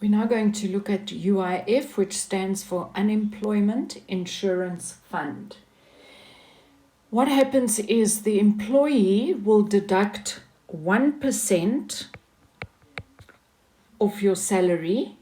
We're now going to look at UIF, which stands for Unemployment Insurance Fund. What happens is the employee will deduct 1% of your salary,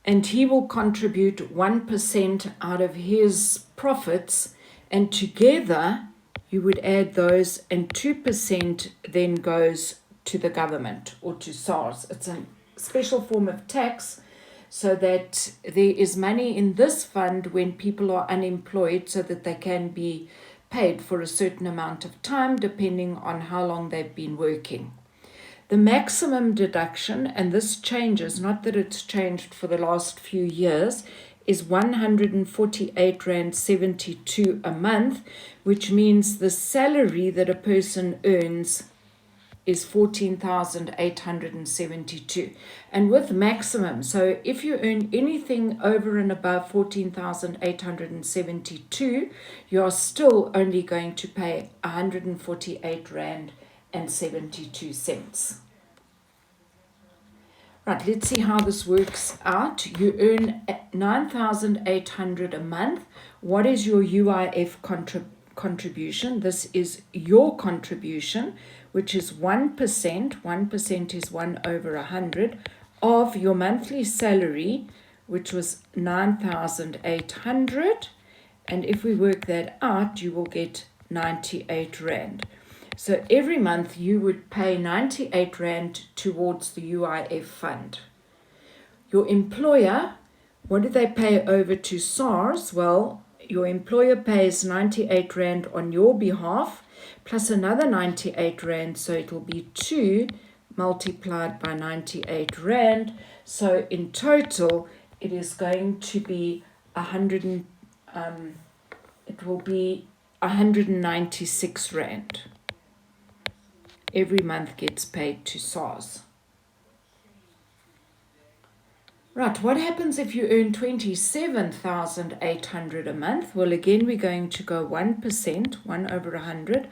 and he will contribute 1% out of his profits, and together you would add those, and 2% then goes to the government or to SARS. It's a special form of tax so that there is money in this fund when people are unemployed so that they can be paid for a certain amount of time depending on how long they've been working. The maximum deduction, and this changes, not that it's changed for the last few years, is 148 Rand 72 a month, which means the salary that a person earns is 14,872. And with maximum, so if you earn anything over and above 14,872, you are still only going to pay 148 Rand and 72 cents. Right, let's see how this works out. You earn 9,800 a month. What is your UIF contribution? This is your contribution, which is 1%. 1% is 1 over 100 of your monthly salary, which was 9,800. And if we work that out, you will get 98 Rand. So every month you would pay 98 Rand towards the UIF fund. Your employer, what do they pay over to SARS? Well, your employer pays 98 Rand on your behalf, plus another 98 Rand, so it will be 2 multiplied by 98 Rand. So in total, it is going to be 196 Rand. Every month gets paid to SARS. Right, what happens if you earn 27,800 a month? Well, again, we're going to go 1%, 1 over 100,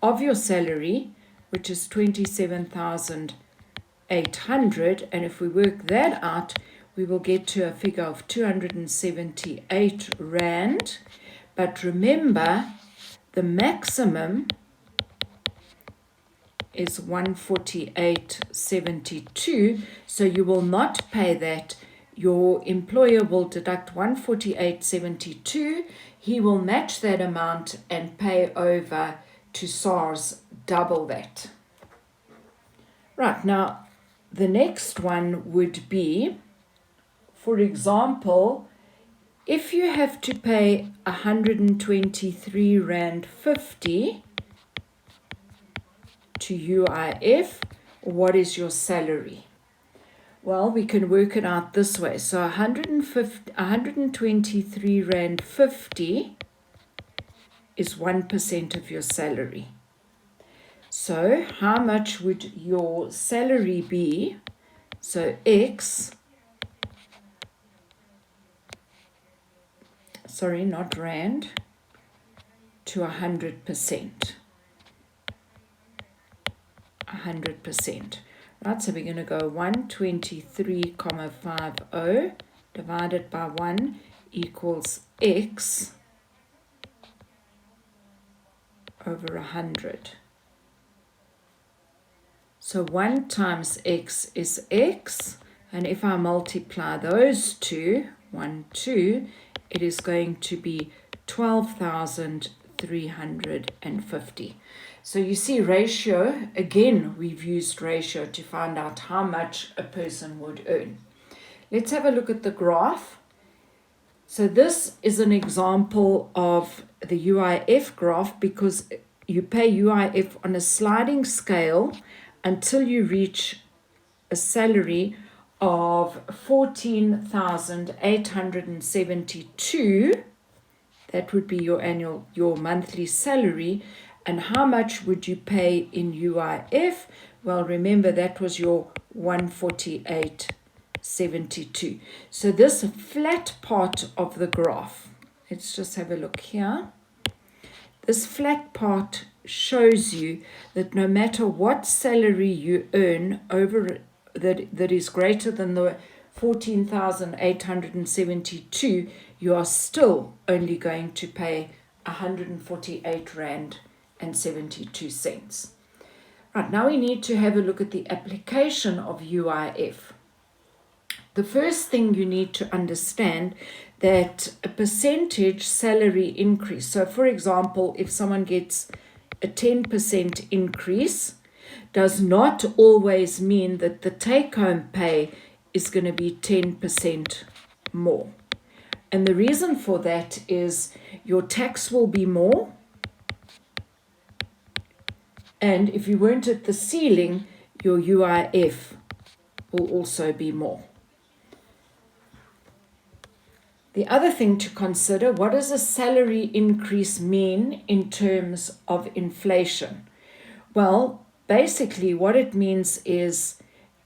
of your salary, which is 27,800. And if we work that out, we will get to a figure of 278 Rand. But remember, the maximum is 148.72, so you will not pay that. Your employer will deduct 148.72. He will match that amount and pay over to SARS double that. Right, now the next one would be, for example, if you have to pay 123 Rand 50 to UIF, what is your salary? Well, we can work it out this way. So 123 Rand 50 is 1% of your salary. So how much would your salary be? So X, sorry, not Rand, to 100%. 100%. Right, so we're going to go 123,50 divided by 1 equals X over 100. So 1 times X is X, and if I multiply those two, 1, 2, it is going to be 12,350. So you see ratio, again, we've used ratio to find out how much a person would earn. Let's have a look at the graph. So this is an example of the UIF graph because you pay UIF on a sliding scale until you reach a salary of 14,872. That would be your monthly salary. And how much would you pay in UIF? Well, remember that was your 148.72. So this flat part of the graph, let's just have a look here. This flat part shows you that no matter what salary you earn over that is greater than the 14,872, you are still only going to pay 148 Rand and 72 cents. Right, now we need to have a look at the application of UIF. The first thing you need to understand that a percentage salary increase, so for example, if someone gets a 10% increase, does not always mean that the take-home pay is going to be 10% more. And the reason for that is your tax will be more. And if you weren't at the ceiling, your UIF will also be more. The other thing to consider, what does a salary increase mean in terms of inflation? Well, basically what it means is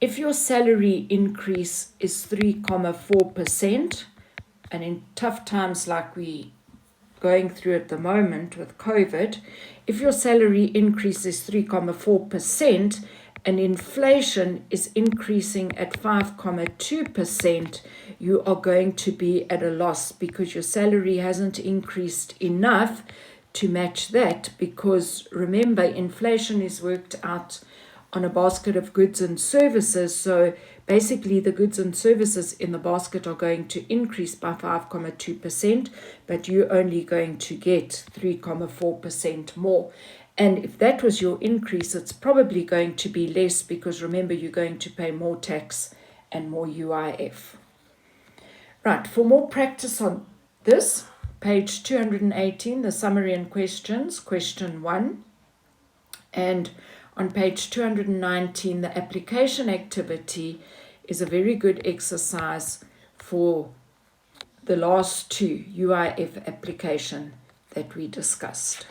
if your salary increase is 3.4%, and in tough times like we going through at the moment with COVID, if your salary increase is 3.4% and inflation is increasing at 5.2%, you are going to be at a loss because your salary hasn't increased enough to match that, because remember, inflation is worked out on a basket of goods and services. So basically the goods and services in the basket are going to increase by 5.2%, but you're only going to get 3.4% more. And if that was your increase, it's probably going to be less, because remember, you're going to pay more tax and more UIF. Right, for more practice on this, page 218, the summary and questions, question 1. And on page 219, the application activity is a very good exercise for the last two UIF application that we discussed.